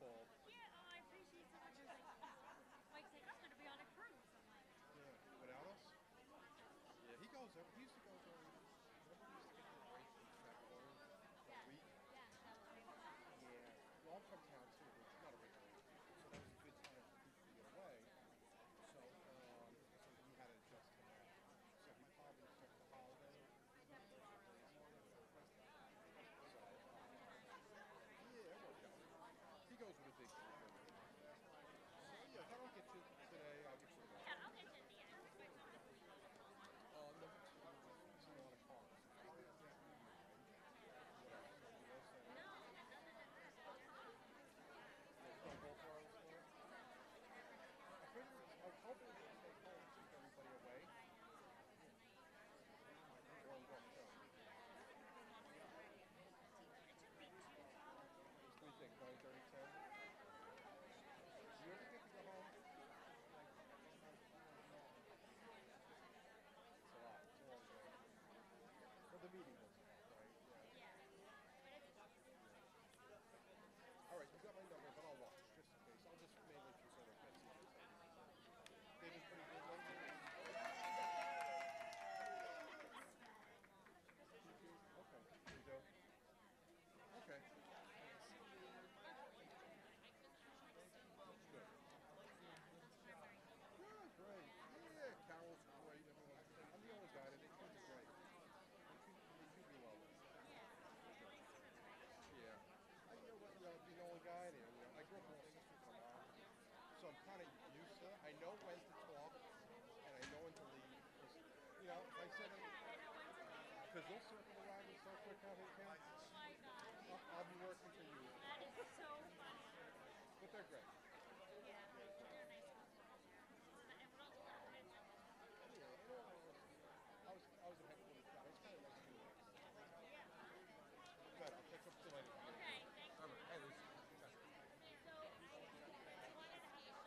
called. Yeah, oh, I appreciate so much. Mike's like, I'm going to be on a cruise. I'm like, Yeah, without us. Yeah, he goes every. He used to go every. Remember we used to get the break from February for a yes, week. yes, that was very fun. Yeah. Well, I'm from town too, but it's not originally. So that was a good time for people to get away. So we had to adjust to that. So he probably took the holiday. So yeah, it worked out. He goes with a big group every year. So yeah, if I don't get you today, I'll get you tomorrow. Yeah, I'll get you in the end. It's my phone is Number two is a lot of cars. What else? Anything else that no, and other than that, it's there's no go for us for? I figured I was hoping to take home and keep everybody away. I know. Tonight, One go show. it took me 2 hours. What do you think? 9:30, 10? Do you ever get to go home? It's a lot. It's a long day. Well, the meeting was right. Yeah. Yeah, but it's fun. All right, you got my number, but I'll watch just in case. I'll just mainly consider Betsy. They've been pretty good lately. Okay. You do? Okay. Good. Yeah, great. Yeah, Carol's great. Everyone. I'm the only guy. They kids are great. They treat me well. Yeah. You know what? The only guy there. I grew up with my sister from mom, so I'm kind of used to it. I know when to talk, and I know when to leave. 'Cause, if I said Yeah, I know when to leave. because they'll circle around me so quick how they can. Oh my gosh. I'll be working for you. That is so funny. But they're great. Yeah, they're a nice couple. And we're all together. It's like, Yeah, I was a headquarters guy. It's kind of nice to meet you. yeah. Good. I'll catch up with you later. Okay, thanks, All right. Hey, Bruce. Lisa. So I wanted to have a shot.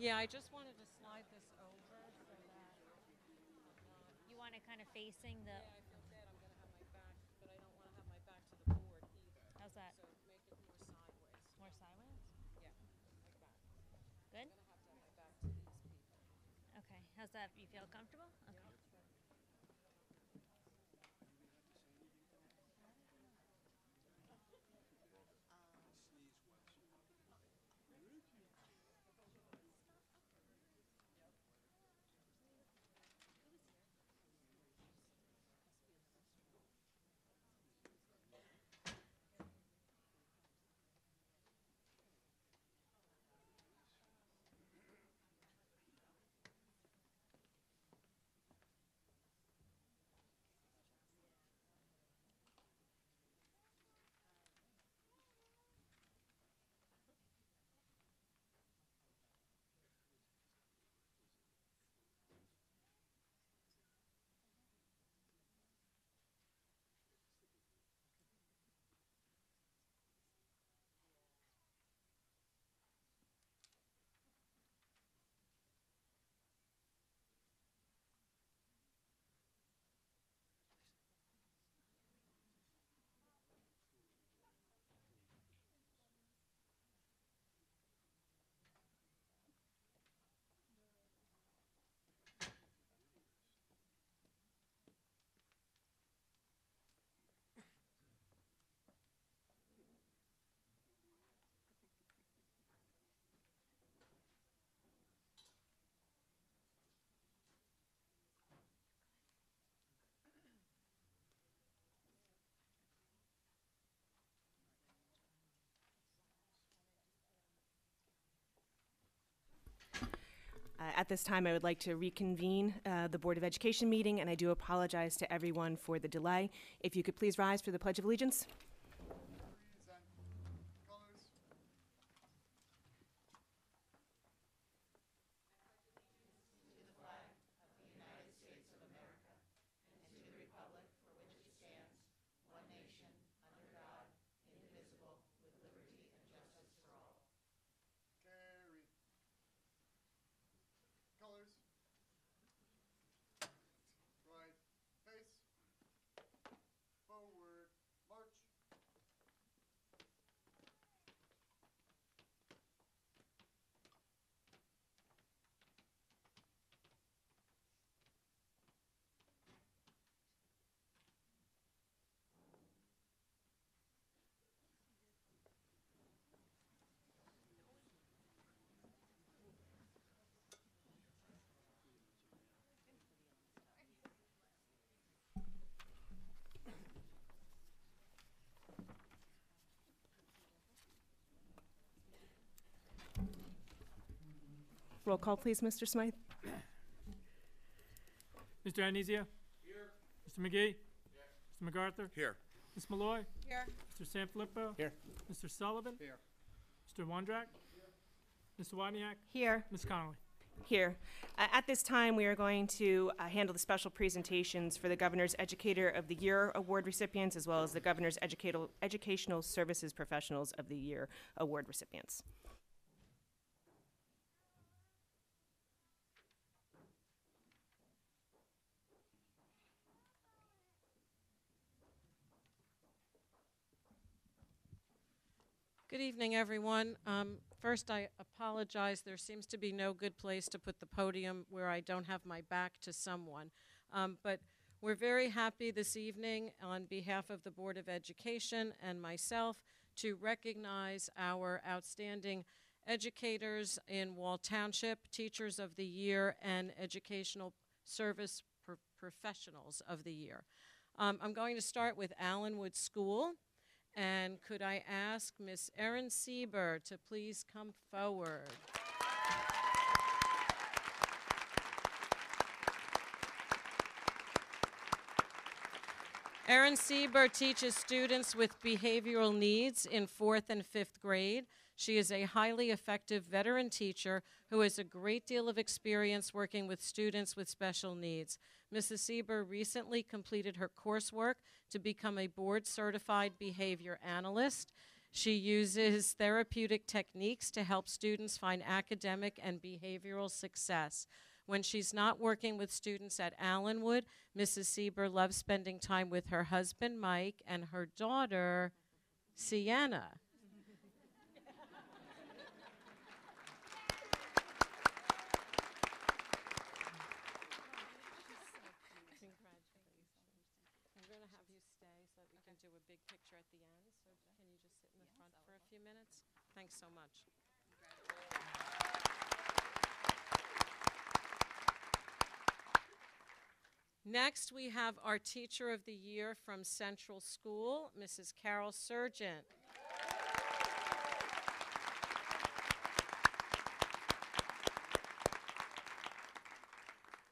Yeah, I just wanted to slide this over so that You want it kind of facing the. yeah, I feel bad. I'm going to have my back, but I don't want to have my back to the board either. How's that? So make it more sideways. More sideways? Yeah, like that. Good? I'm going to have my back to these people. Okay. How's that? You feel comfortable? Okay. Yep. At this time, I would like to reconvene the Board of Education meeting, and I do apologize to everyone for the delay. If you could please rise for the Pledge of Allegiance. Carry. Colors. Right. Face. Forward. March. Roll call, please, Mr. Smythe. Mr. Anizia? Here. Mr. McGee? Here. Mr. MacArthur? Here. Ms. Malloy? Here. Mr. Sanfilippo? Here. Mr. Sullivan? Here. Mr. Wondrak? Here. Mr. Wozniak? Here. Ms. Connolly? Here. At this time, we are going to handle the special presentations for the Governor's Educator of the Year Award recipients, as well as the Governor's Educational Services Professionals of the Year Award recipients. Good evening, everyone. First, I apologize. There seems to be no good place to put the podium where I don't have my back to someone. But we're very happy this evening on behalf of the Board of Education and myself to recognize our outstanding educators in Wall Township, Teachers of the Year, and Educational Service Professionals of the Year. I'm going to start with Allenwood School. And could I ask Miss Erin Sieber to please come forward? Erin Sieber teaches students with behavioral needs in 4th and 5th grade. She is a highly effective veteran teacher who has a great deal of experience working with students with special needs. Mrs. Sieber recently completed her coursework to become a board-certified behavior analyst. She uses therapeutic techniques to help students find academic and behavioral success. When she's not working with students at Allenwood, Mrs. Sieber loves spending time with her husband, Mike, and her daughter, Sienna. I'm going to have you stay so that we can do a big picture at the end. So can you just sit in the front for a few minutes? Thanks so much. Next, we have our Teacher of the Year from Central School, Mrs. Carol Surgeon.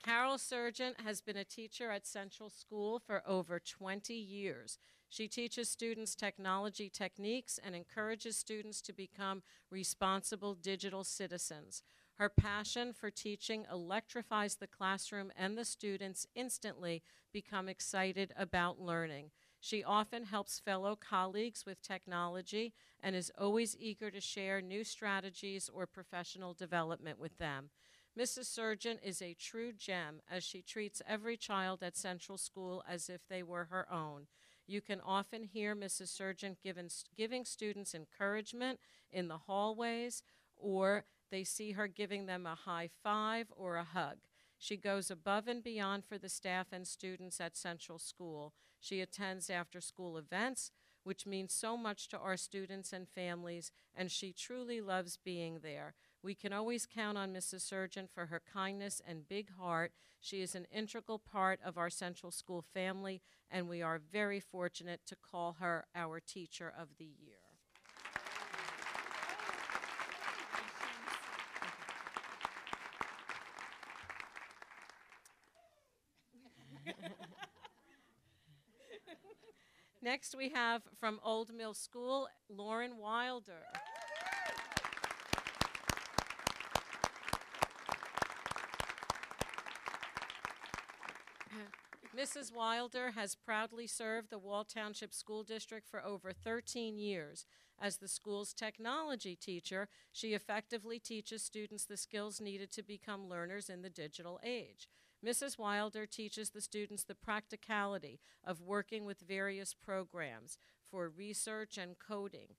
Carol Surgeon has been a teacher at Central School for over 20 years. She teaches students technology techniques and encourages students to become responsible digital citizens. Her passion for teaching electrifies the classroom, and the students instantly become excited about learning. She often helps fellow colleagues with technology and is always eager to share new strategies or professional development with them. Mrs. Surgeon is a true gem, as she treats every child at Central School as if they were her own. You can often hear Mrs. Surgeon giving students encouragement in the hallways, or they see her giving them a high five or a hug. She goes above and beyond for the staff and students at Central School. She attends after-school events, which means so much to our students and families, and she truly loves being there. We can always count on Mrs. Surgeon for her kindness and big heart. She is an integral part of our Central School family, and we are very fortunate to call her our Teacher of the Year. Next, we have from Old Mill School, Lauren Wilder. Mrs. Wilder has proudly served the Wall Township School District for over 13 years. As the school's technology teacher, she effectively teaches students the skills needed to become learners in the digital age. Mrs. Wilder teaches the students the practicality of working with various programs for research and coding,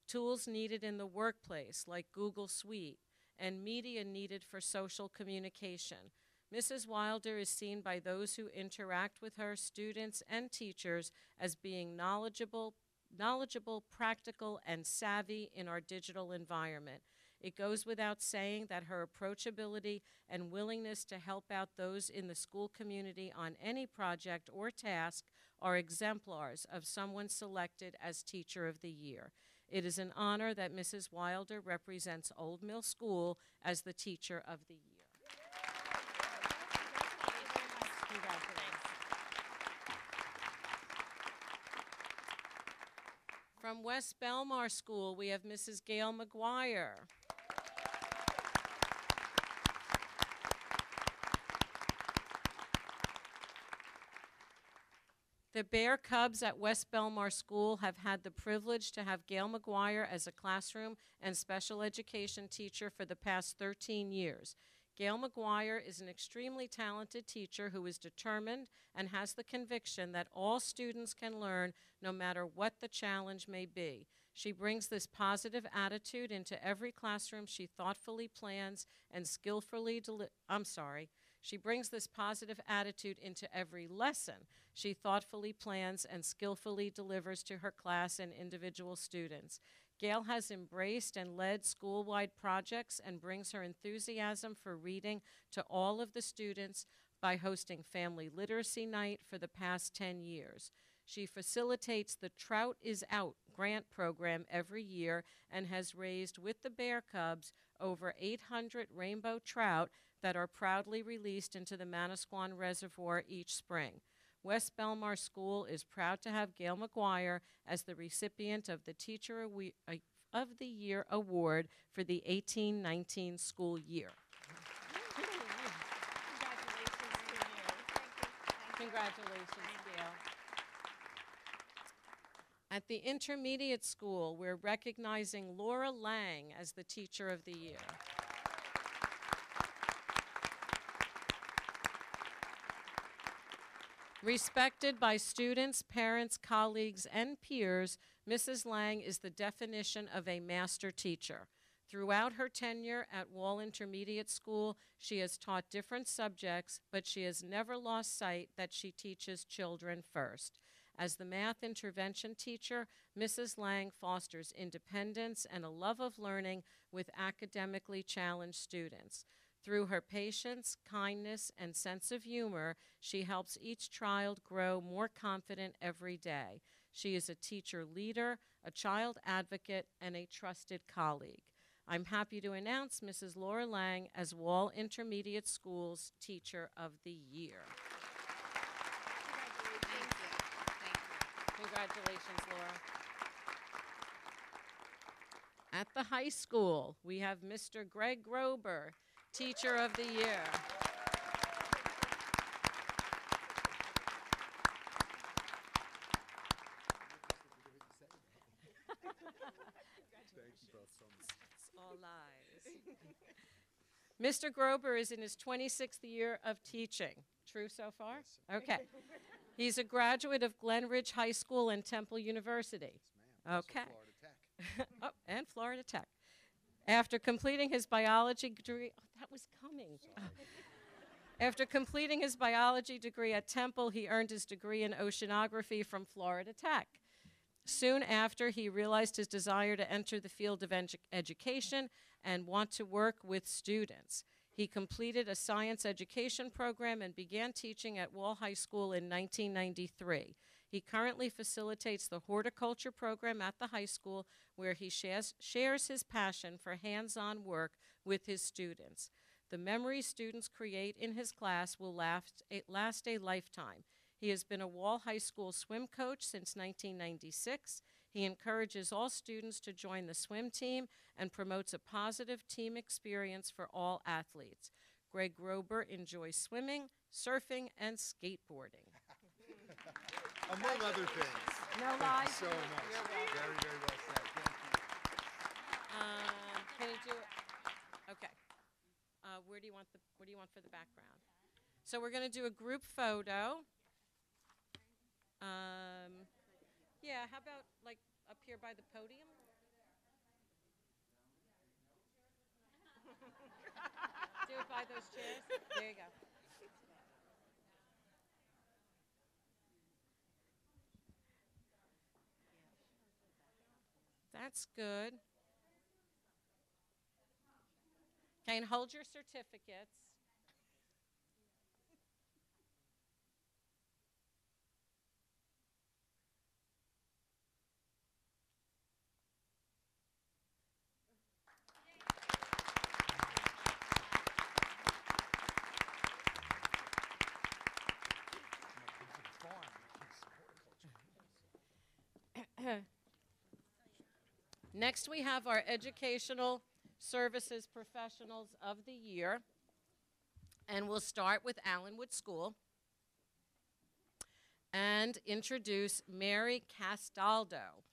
tools needed in the workplace like Google Suite, and media needed for social communication. Mrs. Wilder is seen by those who interact with her, students and teachers, as being knowledgeable, practical, and savvy in our digital environment. It goes without saying that her approachability and willingness to help out those in the school community on any project or task are exemplars of someone selected as Teacher of the Year. It is an honor that Mrs. Wilder represents Old Mill School as the Teacher of the Year. From West Belmar School, we have Mrs. Gail McGuire. The Bear Cubs at West Belmar School have had the privilege to have Gail McGuire as a classroom and special education teacher for the past 13 years. Gail McGuire is an extremely talented teacher who is determined and has the conviction that all students can learn no matter what the challenge may be. She brings this positive attitude into every classroom she thoughtfully plans and skillfully She brings this positive attitude into every lesson she thoughtfully plans and skillfully delivers to her class and individual students. Gail has embraced and led school-wide projects and brings her enthusiasm for reading to all of the students by hosting Family Literacy Night for the past 10 years. She facilitates the Trout is Out grant program every year and has raised with the Bear Cubs over 800 rainbow trout that are proudly released into the Manasquan Reservoir each spring. West Belmar School is proud to have Gail McGuire as the recipient of the Teacher of the Year Award for the 18-19 school year. Congratulations, Gail. At the intermediate school, we're recognizing Laura Lang as the Teacher of the Year. Respected by students, parents, colleagues, and peers, Mrs. Lang is the definition of a master teacher. Throughout her tenure at Wall Intermediate School, she has taught different subjects, but she has never lost sight that she teaches children first. As the math intervention teacher, Mrs. Lang fosters independence and a love of learning with academically challenged students. Through her patience, kindness, and sense of humor, she helps each child grow more confident every day. She is a teacher leader, a child advocate, and a trusted colleague. I'm happy to announce Mrs. Laura Lang as Wall Intermediate School's Teacher of the Year. Congratulations, Laura. At the high school, we have Mr. Greg Grober, Teacher of the Year. It's all lies. Mr. Grober is in his 26th year of teaching. True so far? Yes. Okay. He's a graduate of Glen Ridge High School and Temple University. Yes, ma'am. Okay. Also Florida Tech. Oh, and Florida Tech. After completing his biology degree, that was coming. After completing his biology degree at Temple, he earned his degree in oceanography from Florida Tech. Soon after, he realized his desire to enter the field of education and want to work with students. He completed a science education program and began teaching at Wall High School in 1993. He currently facilitates the horticulture program at the high school, where he shares his passion for hands-on work with his students. The memories students create in his class will last a lifetime. He has been a Wall High School swim coach since 1996. He encourages all students to join the swim team and promotes a positive team experience for all athletes. Greg Grober enjoys swimming, surfing, and skateboarding. Among other things. No Thank lies. you so much. You're welcome. Very, very well said. Thank you. Can you do it? Okay. Where do you want for the background? So we're going to do a group photo. Yeah, how about like up here by the podium? Do it by those chairs. There you go. That's good. Okay, and hold your certificates. Next, we have our Educational Services Professionals of the Year, and we'll start with Allenwood School and introduce Mary Castaldo.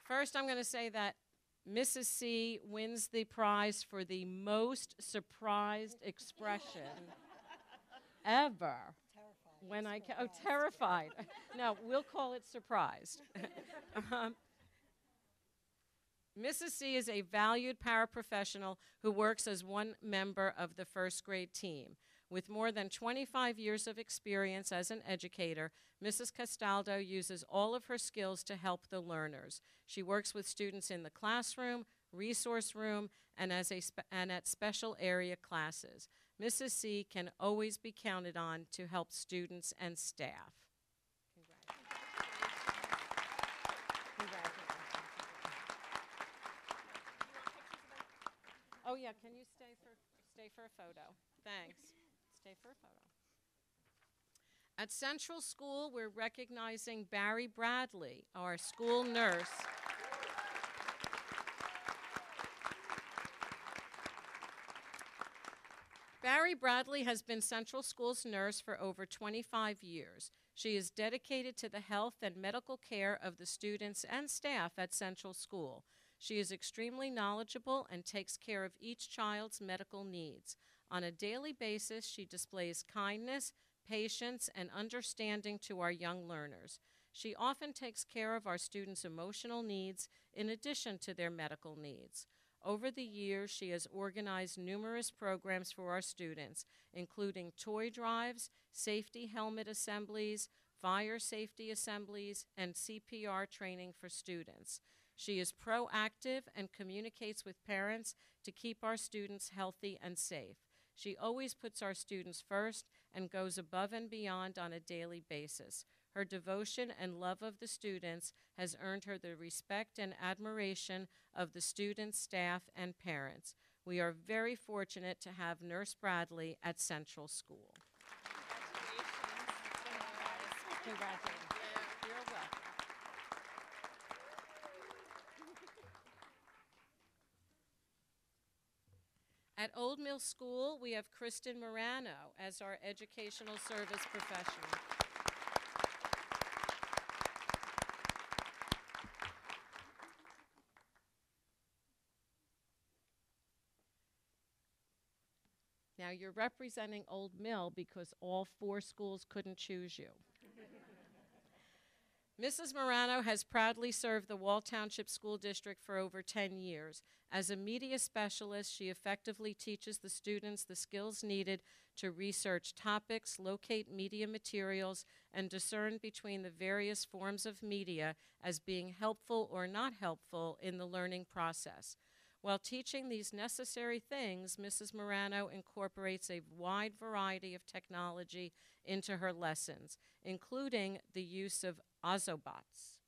First, I'm going to say that Mrs. C wins the prize for the most surprised expression ever. When terrified. No, we'll call it surprised. Mrs. C is a valued paraprofessional who works as one member of the first grade team. With more than 25 years of experience as an educator, Mrs. Castaldo uses all of her skills to help the learners. She works with students in the classroom, resource room, and at special area classes. Mrs. C can always be counted on to help students and staff. Congratulations. Oh yeah, can you stay for a photo? Thanks. Stay for a photo. At Central School, we're recognizing Barry Bradley, our school nurse. Barry Bradley has been Central School's nurse for over 25 years. She is dedicated to the health and medical care of the students and staff at Central School. She is extremely knowledgeable and takes care of each child's medical needs. On a daily basis, she displays kindness, patience, and understanding to our young learners. She often takes care of our students' emotional needs in addition to their medical needs. Over the years, she has organized numerous programs for our students, including toy drives, safety helmet assemblies, fire safety assemblies, and CPR training for students. She is proactive and communicates with parents to keep our students healthy and safe. She always puts our students first and goes above and beyond on a daily basis. Her devotion and love of the students has earned her the respect and admiration of the students, staff, and parents. We are very fortunate to have Nurse Bradley at Central School. Congratulations. You're welcome. At Old Mill School, we have Kristen Morano as our educational service professional. Now, you're representing Old Mill because all 4 schools couldn't choose you. Mrs. Morano has proudly served the Wall Township School District for over 10 years. As a media specialist, she effectively teaches the students the skills needed to research topics, locate media materials, and discern between the various forms of media as being helpful or not helpful in the learning process. While teaching these necessary things, Mrs. Morano incorporates a wide variety of technology into her lessons, including the use of Ozobots.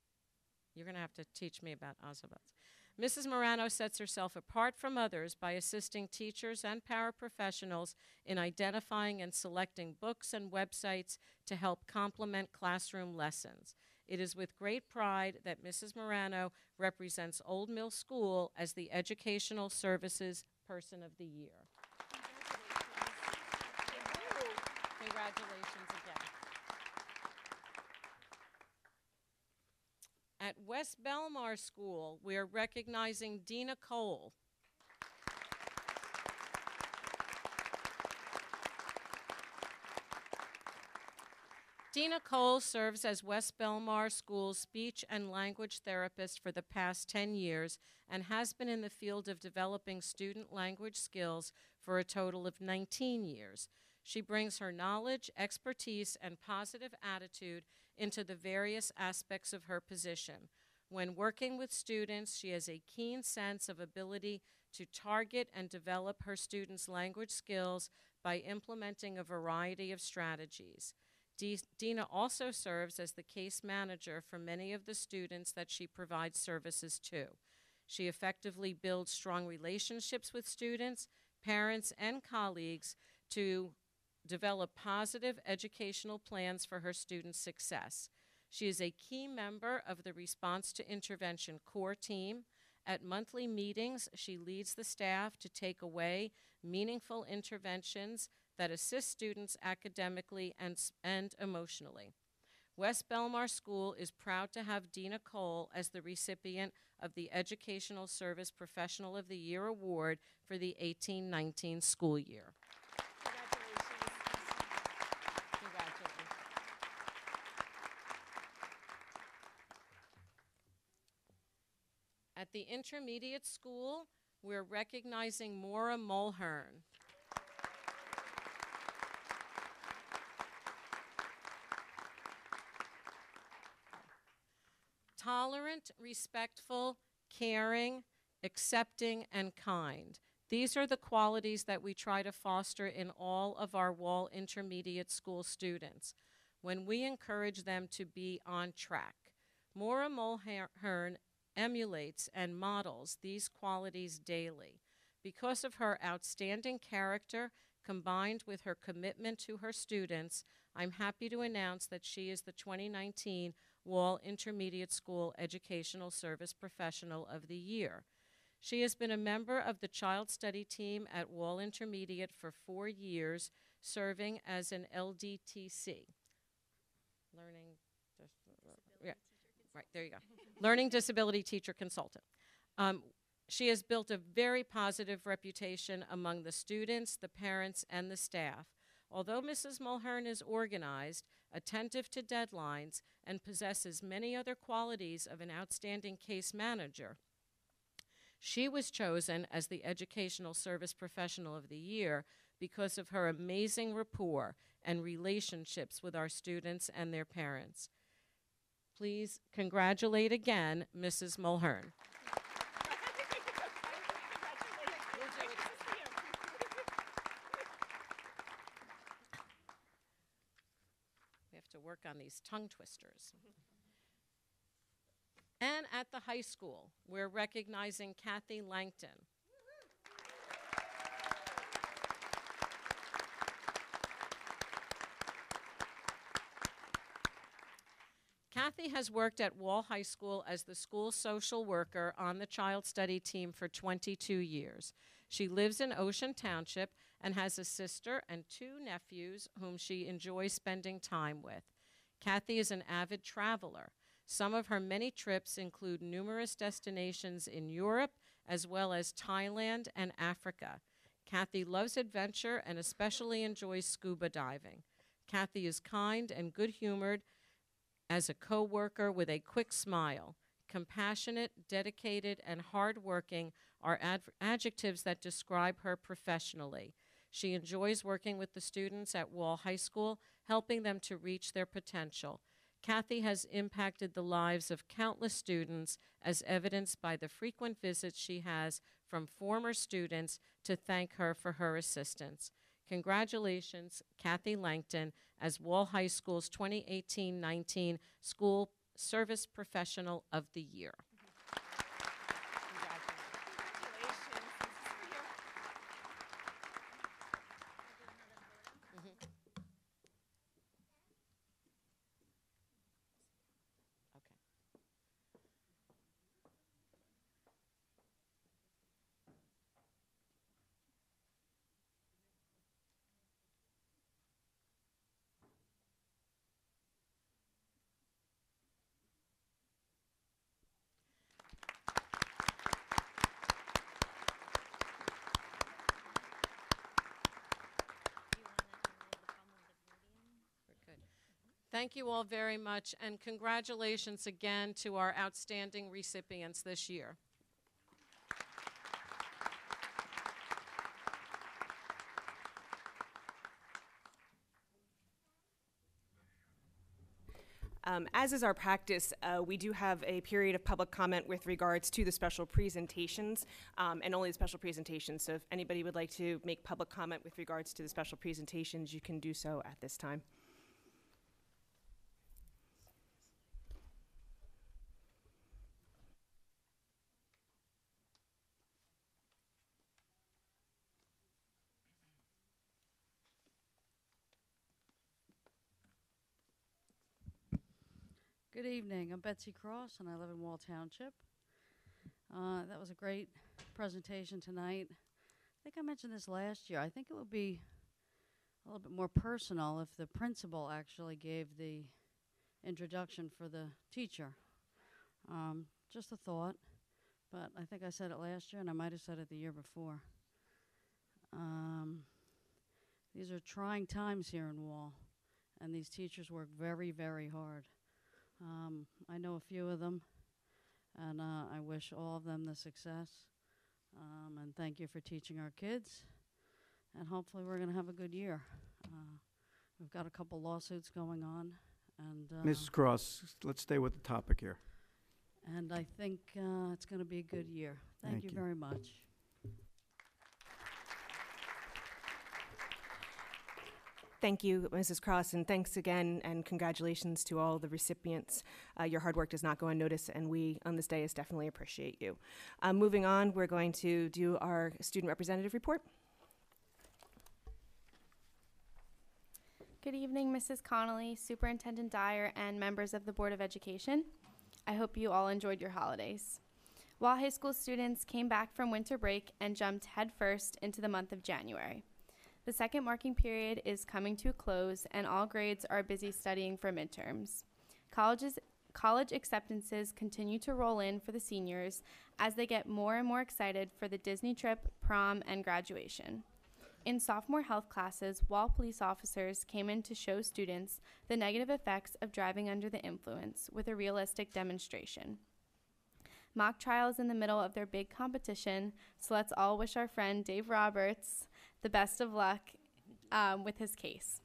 You're going to have to teach me about Ozobots. Mrs. Morano sets herself apart from others by assisting teachers and paraprofessionals in identifying and selecting books and websites to help complement classroom lessons. It is with great pride that Mrs. Morano represents Old Mill School as the Educational Services Person of the Year. Congratulations again. At West Belmar School, we are recognizing Dina Cole. Dina Cole serves as West Belmar School's speech and language therapist for the past 10 years and has been in the field of developing student language skills for a total of 19 years. She brings her knowledge, expertise, and positive attitude into the various aspects of her position. When working with students, she has a keen sense of ability to target and develop her students' language skills by implementing a variety of strategies. Dina also serves as the case manager for many of the students that she provides services to. She effectively builds strong relationships with students, parents, and colleagues to develop positive educational plans for her students' success. She is a key member of the Response to Intervention core team. At monthly meetings, she leads the staff to take away meaningful interventions that assist students academically and emotionally. West Belmar School is proud to have Dina Cole as the recipient of the Educational Service Professional of the Year Award for the 18-19 school year. Congratulations. At the intermediate school, we're recognizing Maura Mulhern. Tolerant, respectful, caring, accepting, and kind. These are the qualities that we try to foster in all of our Wall Intermediate School students when we encourage them to be on track. Maura Mulhern emulates and models these qualities daily. Because of her outstanding character combined with her commitment to her students, I'm happy to announce that she is the 2019 Wall Intermediate School Educational Service Professional of the Year. She has been a member of the Child Study Team at Wall Intermediate for 4 years, serving as an LDTC. Right, there you go. Learning Disability Teacher Consultant. She has built a very positive reputation among the students, the parents, and the staff. Although Mrs. Mulhern is organized, attentive to deadlines, and possesses many other qualities of an outstanding case manager, she was chosen as the Educational Service Professional of the Year because of her amazing rapport and relationships with our students and their parents. Please congratulate again, Mrs. Mulhern. We have to work on these tongue twisters. And at the high school, we're recognizing Kathy Langton. Kathy has worked at Wall High School as the school social worker on the Child Study Team for 22 years. She lives in Ocean Township and has a sister and 2 nephews whom she enjoys spending time with. Kathy is an avid traveler. Some of her many trips include numerous destinations in Europe, as well as Thailand and Africa. Kathy loves adventure and especially enjoys scuba diving. Kathy is kind and good-humored as a co-worker with a quick smile. Compassionate, dedicated, and hardworking are adjectives that describe her professionally. She enjoys working with the students at Wall High School, helping them to reach their potential. Kathy has impacted the lives of countless students, as evidenced by the frequent visits she has from former students to thank her for her assistance. Congratulations, Kathy Langton, as Wall High School's 2018-19 School Service Professional of the Year. Thank you all very much, and congratulations again to our outstanding recipients this year. As is our practice, we do have a period of public comment with regards to the special presentations, and only the special presentations. So if anybody would like to make public comment with regards to the special presentations, you can do so at this time. Good evening. I'm Betsy Cross, and I live in Wall Township. That was a great presentation tonight. I think I mentioned this last year. I think it would be a little bit more personal if the principal actually gave the introduction for the teacher. Just a thought, but I think I said it last year, and I might have said it the year before. These are trying times here in Wall, and these teachers work very, very hard. I know a few of them, and I wish all of them the success. And thank you for teaching our kids, and hopefully we're going to have a good year. We've got a couple lawsuits going on, and Mrs. Cross, let's stay with the topic here. and I think it's going to be a good year. Thank you very much. Thank you, Mrs. Cross, and thanks again, and congratulations to all the recipients. Your hard work does not go unnoticed, and we, on this day, definitely appreciate you. Moving on, we're going to do our student representative report. Good evening, Mrs. Connolly, Superintendent Dyer, and members of the Board of Education. I hope you all enjoyed your holidays. While high school students came back from winter break and jumped headfirst into the month of January. The second marking period is coming to a close, and all grades are busy studying for midterms. College acceptances continue to roll in for the seniors as they get more and more excited for the Disney trip, prom, and graduation. In sophomore health classes, Wall police officers came in to show students the negative effects of driving under the influence with a realistic demonstration. Mock trials in the middle of their big competition, so let's all wish our friend Dave Roberts the best of luck with his case.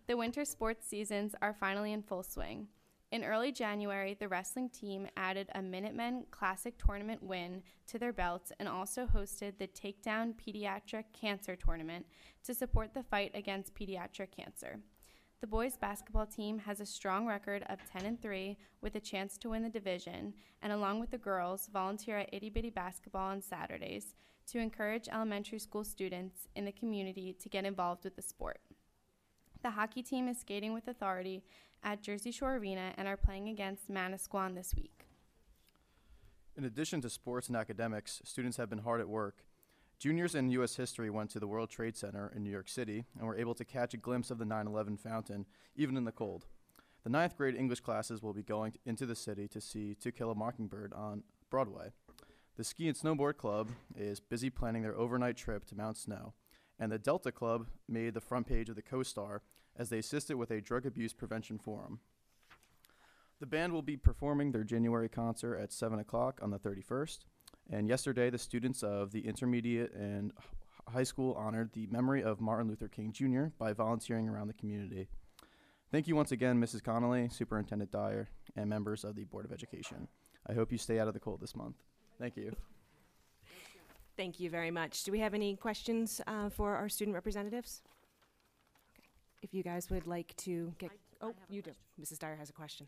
The winter sports seasons are finally in full swing. In early January, the wrestling team added a Minutemen Classic Tournament win to their belts and also hosted the Takedown Pediatric Cancer Tournament to support the fight against pediatric cancer. The boys basketball team has a strong record of 10-3 with a chance to win the division, and along with the girls, volunteer at Itty Bitty Basketball on Saturdays to encourage elementary school students in the community to get involved with the sport. The hockey team is skating with authority at Jersey Shore Arena and are playing against Manasquan this week. In addition to sports and academics, students have been hard at work. Juniors in U.S. history went to the World Trade Center in New York City and were able to catch a glimpse of the 9/11 fountain, even in the cold. The 9th grade English classes will be going into the city to see To Kill a Mockingbird on Broadway. The Ski and Snowboard Club is busy planning their overnight trip to Mount Snow, and the Delta Club made the front page of the Co-Star as they assisted with a drug abuse prevention forum. The band will be performing their January concert at 7 o'clock on the 31st, and yesterday the students of the intermediate and high school honored the memory of Martin Luther King Jr. by volunteering around the community. Thank you once again, Mrs. Connolly, Superintendent Dyer, and members of the Board of Education. I hope you stay out of the cold this month. Thank you. Thank you very much. Do we have any questions for our student representatives? Okay. If you guys would like to get... you do. Mrs. Dyer has a question.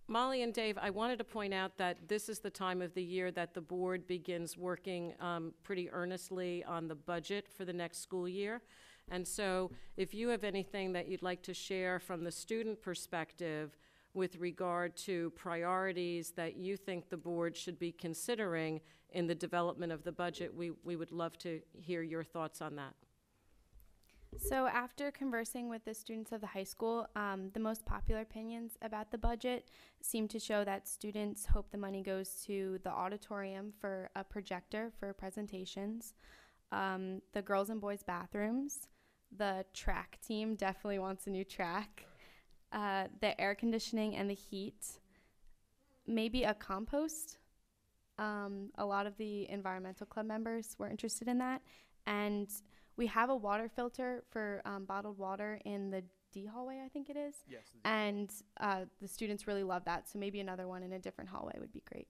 Molly and Dave, I wanted to point out that this is the time of the year that the board begins working pretty earnestly on the budget for the next school year. And so if you have anything that you'd like to share from the student perspective with regard to priorities that you think the board should be considering in the development of the budget, we would love to hear your thoughts on that. So after conversing with the students of the high school, the most popular opinions about the budget seem to show that students hope the money goes to the auditorium for a projector for presentations, the girls and boys bathrooms, the track team definitely wants a new track, the air conditioning and the heat, maybe a compost. A lot of the environmental club members were interested in that, and we have a water filter for bottled water in the D hallway, I think it is. Yes. And the students really love that, so maybe another one in a different hallway would be great.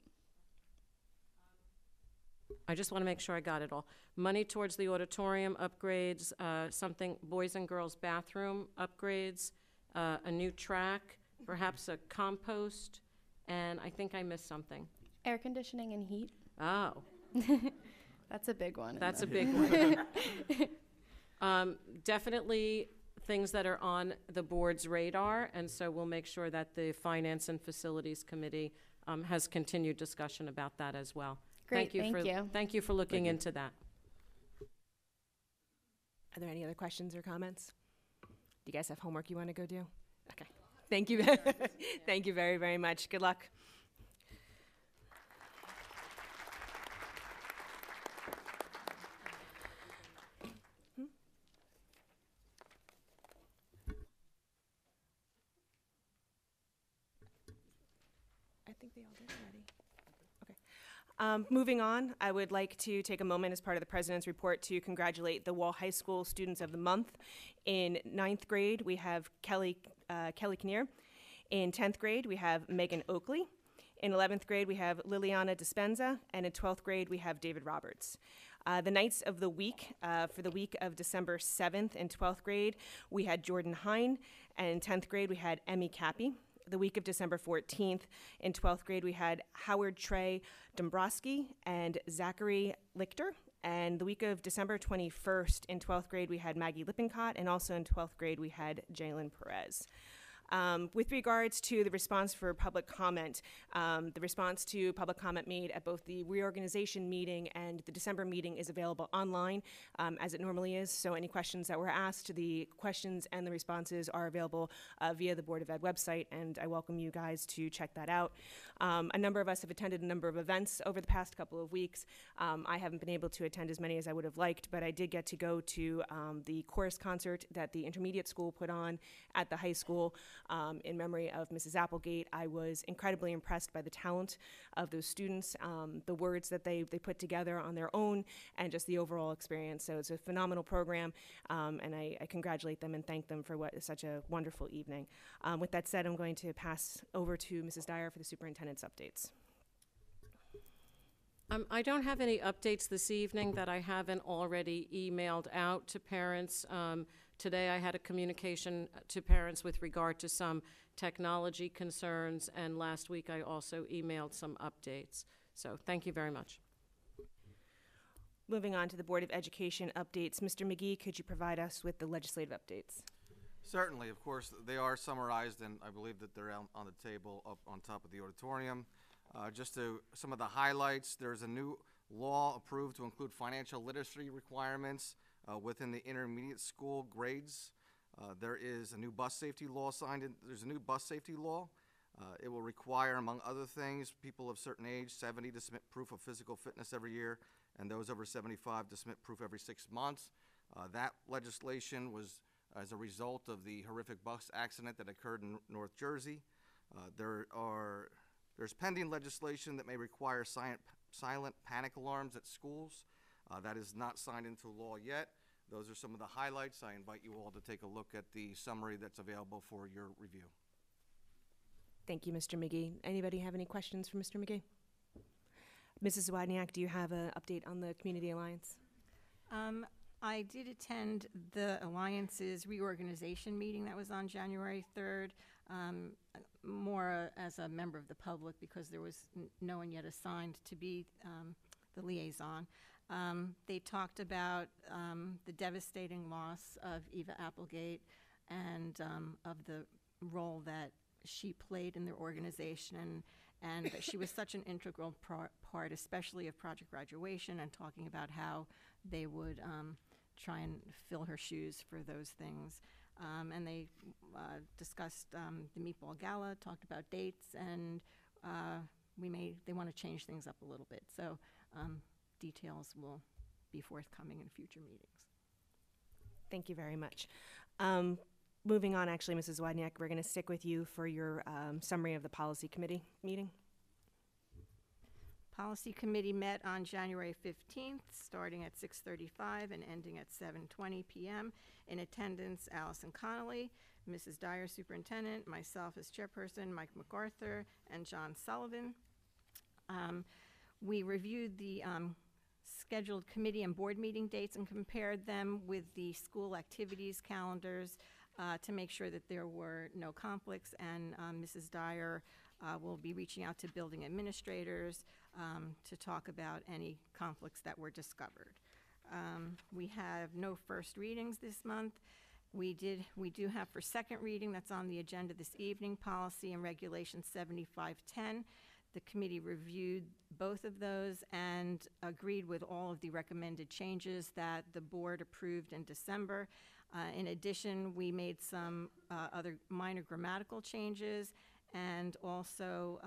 I just want to make sure I got it all. Money towards the auditorium upgrades, something boys and girls bathroom upgrades, a new track, perhaps a compost, and I think I missed something. Air conditioning and heat. Oh. That's a big one. That's a big one. Definitely things that are on the board's radar, and so we'll make sure that the Finance and Facilities Committee has continued discussion about that as well. Great, Thank you for looking into that. Are there any other questions or comments? Do you guys have homework you want to go do? Okay. Thank you. Thank you very, very much. Good luck. I think they all did already. Okay. Moving on, I would like to take a moment as part of the President's report to congratulate the Wall High School Students of the Month. In 9th grade, we have Kelly Kinnear. In 10th grade, we have Megan Oakley. In 11th grade, we have Liliana Dispenza. And in 12th grade, we have David Roberts. The nights of the week, for the week of December 7th in 12th grade, we had Jordan Hine. And in 10th grade, we had Emmy Cappy. The week of December 14th in 12th grade, we had Howard Trey Dombrowski and Zachary Lichter. And the week of December 21st in 12th grade, we had Maggie Lippincott. And also in 12th grade, we had Jalen Perez. With regards to the response for public comment, the response to public comment made at both the reorganization meeting and the December meeting is available online, as it normally is. So any questions that were asked, the questions and the responses are available via the Board of Ed website, and I welcome you guys to check that out. A number of us have attended a number of events over the past couple of weeks. I haven't been able to attend as many as I would have liked, but I did get to go to the chorus concert that the intermediate school put on at the high school. In memory of Mrs. Applegate. I was incredibly impressed by the talent of those students, the words that they put together on their own, and just the overall experience. So it's a phenomenal program, and I congratulate them and thank them for what is such a wonderful evening. With that said, I'm going to pass over to Mrs. Dyer for the superintendent's updates. I don't have any updates this evening that I haven't already emailed out to parents. Today I had a communication to parents with regard to some technology concerns, and last week I also emailed some updates. So thank you very much. Moving on to the Board of Education updates. Mr. McGee, could you provide us with the legislative updates? Certainly, of course, they are summarized, and I believe that they're on the table up on top of the auditorium. Just to some of the highlights, there's a new law approved to include financial literacy requirements within the intermediate school grades. There is a new bus safety law signed in. There's a new bus safety law. It will require, among other things, people of certain age, 70, to submit proof of physical fitness every year, and those over 75 to submit proof every 6 months. That legislation was as a result of the horrific bus accident that occurred in North Jersey. There's pending legislation that may require silent panic alarms at schools. That is not signed into law yet. Those are some of the highlights. I invite you all to take a look at the summary that's available for your review. Thank you, Mr. McGee. Anybody have any questions for Mr. McGee? Mrs. Wadniak, do you have an update on the Community Alliance? I did attend the Alliance's reorganization meeting that was on January 3rd, more as a member of the public because there was no one yet assigned to be the liaison. They talked about the devastating loss of Eva Applegate and of the role that she played in their organization, and that she was such an integral part, especially of Project Graduation, and talking about how they would try and fill her shoes for those things. And they discussed the Meatball Gala, talked about dates, and they want to change things up a little bit. So details will be forthcoming in future meetings. Thank you very much. Moving on, actually, Mrs. Wadniak, we're going to stick with you for your summary of the Policy Committee meeting. Policy Committee met on January 15th, starting at 6:35 and ending at 7:20 p.m. In attendance, Allison Connolly, Mrs. Dyer, Superintendent, myself as Chairperson, Mike MacArthur, and John Sullivan. We reviewed the scheduled committee and board meeting dates and compared them with the school activities calendars to make sure that there were no conflicts, and Mrs. Dyer will be reaching out to building administrators to talk about any conflicts that were discovered. We have no first readings this month. We do have for second reading that's on the agenda this evening, Policy and Regulation 7510. The committee reviewed both of those and agreed with all of the recommended changes that the board approved in December. In addition, we made some other minor grammatical changes, and also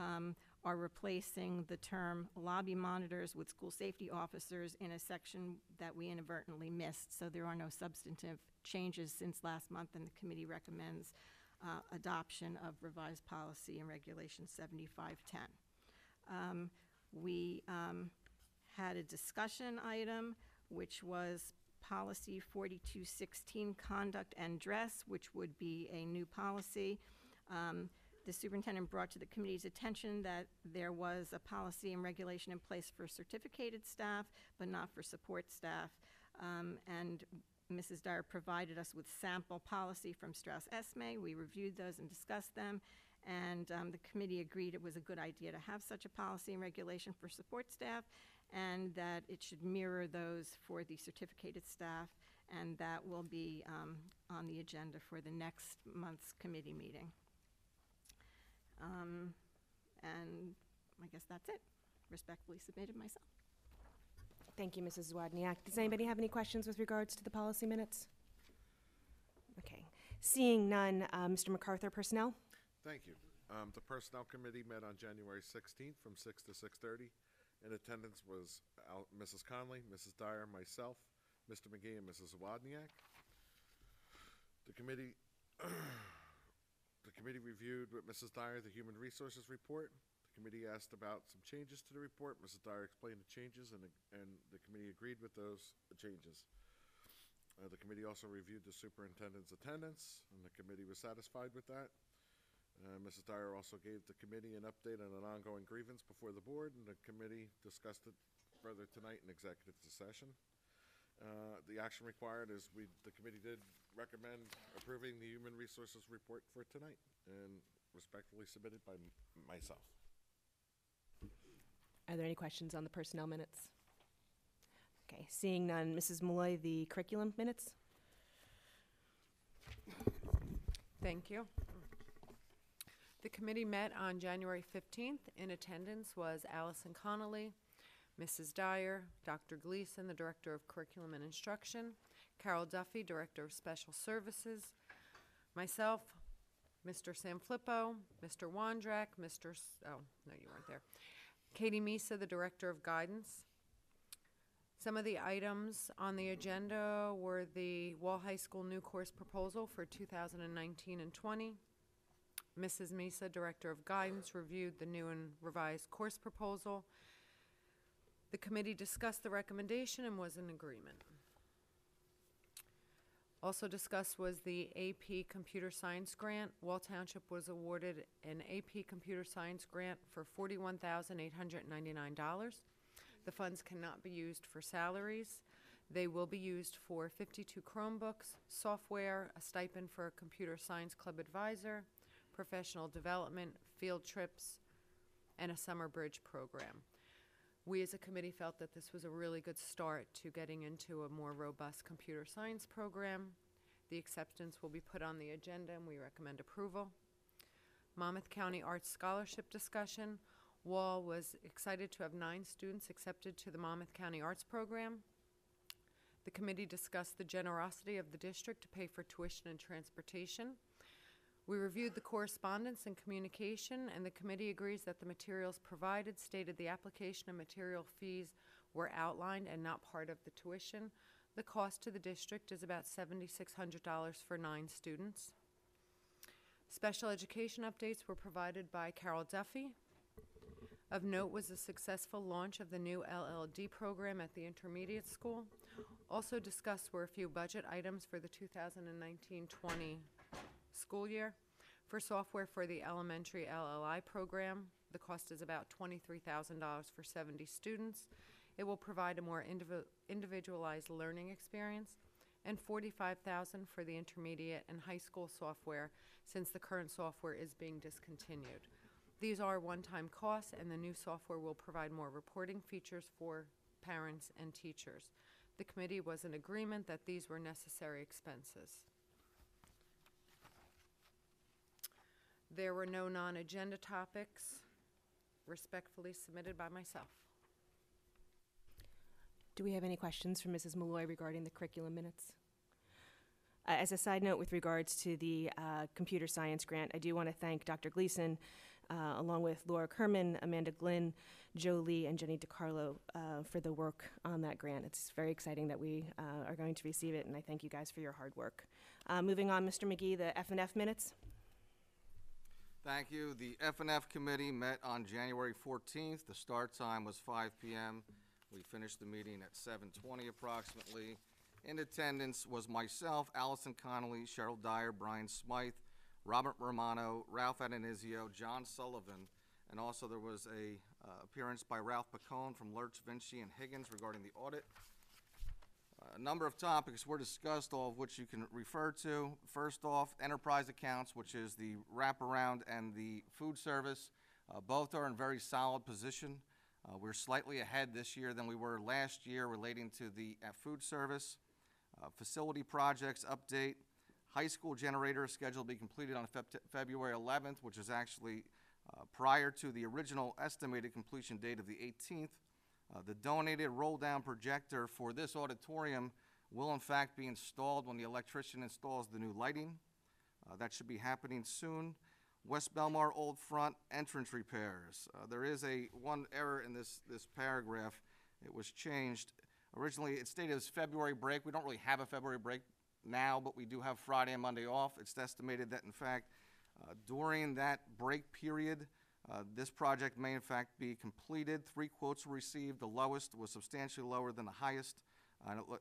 are replacing the term lobby monitors with school safety officers in a section that we inadvertently missed. So there are no substantive changes since last month, and the committee recommends adoption of revised policy and regulation 7510. We had a discussion item, which was policy 4216, conduct and dress, which would be a new policy. The superintendent brought to the committee's attention that there was a policy and regulation in place for certificated staff, but not for support staff. And Mrs. Dyer provided us with sample policy from Strauss Esme. We reviewed those and discussed them, and the committee agreed it was a good idea to have such a policy and regulation for support staff, and that it should mirror those for the certificated staff, and that will be on the agenda for the next month's committee meeting. And I guess that's it. Respectfully submitted myself. Thank you, Mrs. Wodniak. Does anybody have any questions with regards to the policy minutes? Okay. Seeing none, Mr. MacArthur, personnel? Thank you. The Personnel Committee met on January 16th from 6 to 6:30. In attendance was Mrs. Conley, Mrs. Dyer, myself, Mr. McGee, and Mrs. Wodniak. The committee reviewed with Mrs. Dyer the Human Resources Report. The committee asked about some changes to the report. Mrs. Dyer explained the changes, and the committee agreed with those changes. The committee also reviewed the superintendent's attendance, and the committee was satisfied with that. Mrs. Dyer also gave the committee an update on an ongoing grievance before the board, and the committee discussed it further tonight in executive session. The action required is the committee did recommend approving the Human Resources Report for tonight, and respectfully submitted by myself. Are there any questions on the personnel minutes? Okay, seeing none, Mrs. Malloy, the curriculum minutes? Thank you. The committee met on January 15th. In attendance was Allison Connolly, Mrs. Dyer, Dr. Gleason, the Director of Curriculum and Instruction, Carol Duffy, Director of Special Services, myself, Mr. Sanfilippo, Mr. Wondrak, oh, no, you weren't there, Katie Misa, the Director of Guidance. Some of the items on the agenda were the Wall High School new course proposal for 2019 and 20. Mrs. Misa, Director of Guidance, reviewed the new and revised course proposal. The committee discussed the recommendation and was in agreement. Also discussed was the AP Computer Science Grant. Wall Township was awarded an AP Computer Science Grant for $41,899. The funds cannot be used for salaries. They will be used for 52 Chromebooks, software, a stipend for a computer science club advisor, professional development, field trips, and a summer bridge program. We as a committee felt that this was a really good start to getting into a more robust computer science program. The acceptance will be put on the agenda, and we recommend approval. Monmouth County Arts Scholarship discussion. Wall was excited to have 9 students accepted to the Monmouth County Arts Program. The committee discussed the generosity of the district to pay for tuition and transportation. We reviewed the correspondence and communication, and the committee agrees that the materials provided stated the application and material fees were outlined and not part of the tuition. The cost to the district is about $7,600 for 9 students. Special education updates were provided by Carol Duffy. Of note was the successful launch of the new LLD program at the intermediate school. Also discussed were a few budget items for the 2019-20 school year. For software for the elementary LLI program, the cost is about $23,000 for 70 students. It will provide a more individualized learning experience, and $45,000 for the intermediate and high school software, since the current software is being discontinued. These are one-time costs, and the new software will provide more reporting features for parents and teachers. The committee was in agreement that these were necessary expenses. There were no non-agenda topics respectfully submitted by myself. Do we have any questions from Mrs. Malloy regarding the curriculum minutes? As a side note with regards to the computer science grant, I do want to thank Dr. Gleason, along with Laura Kerman, Amanda Glynn, Joe Lee, and Jenny DiCarlo for the work on that grant. It's very exciting that we are going to receive it, and I thank you guys for your hard work. Moving on, Mr. McGee, the F&F minutes. Thank you. The F&F committee met on January 14th. The start time was 5 p.m. We finished the meeting at 7:20 approximately. In attendance was myself, Allison Connolly, Cheryl Dyer, Brian Smythe, Robert Romano, Ralph Adenizio, John Sullivan, and also there was a appearance by Ralph Pacone from Lurch, Vinci, and Higgins regarding the audit. A number of topics were discussed, all of which you can refer to. First off, enterprise accounts, which is the wraparound and the food service. Both are in very solid position. We're slightly ahead this year than we were last year relating to the food service. Facility projects update. High school generator is scheduled to be completed on February 11th, which is actually Prior to the original estimated completion date of the 18th, the donated roll-down projector for this auditorium will in fact be installed when the electrician installs the new lighting. That should be happening soon. West Belmar Old Front entrance repairs. There is one error in this paragraph. It was changed. Originally, it stated it was February break. We don't really have a February break now, but we do have Friday and Monday off. It's estimated that, in fact, during that break period, this project may, in fact, be completed. 3 quotes were received. The lowest was substantially lower than the highest.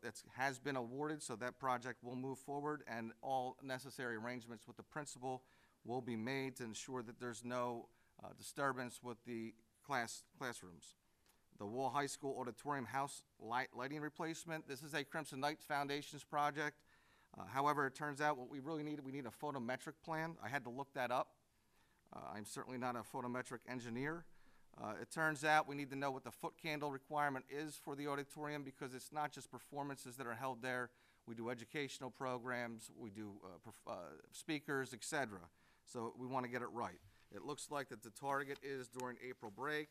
It has been awarded, so that project will move forward, and all necessary arrangements with the principal will be made to ensure that there's no disturbance with the classrooms. The Wall High School Auditorium House lighting replacement. This is a Crimson Knights Foundations project. However, it turns out what we really need, we need a photometric plan. I had to look that up. I'm certainly not a photometric engineer. It turns out we need to know what the foot candle requirement is for the auditorium, because it's not just performances that are held there. We do educational programs, we do speakers, etc. So we want to get it right. It looks like that the target is during April break,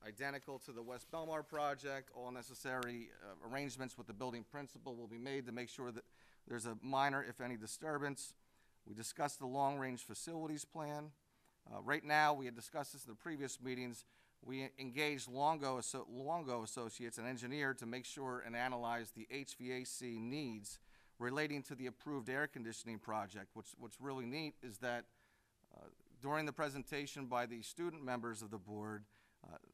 identical to the West Belmar project. All necessary arrangements with the building principal will be made to make sure that there's a minor, if any, disturbance. We discussed the long-range facilities plan. Right now, we had discussed this in the previous meetings. We engaged Longo Associates, an engineer, to make sure and analyze the HVAC needs relating to the approved air conditioning project. What's really neat is that during the presentation by the student members of the board,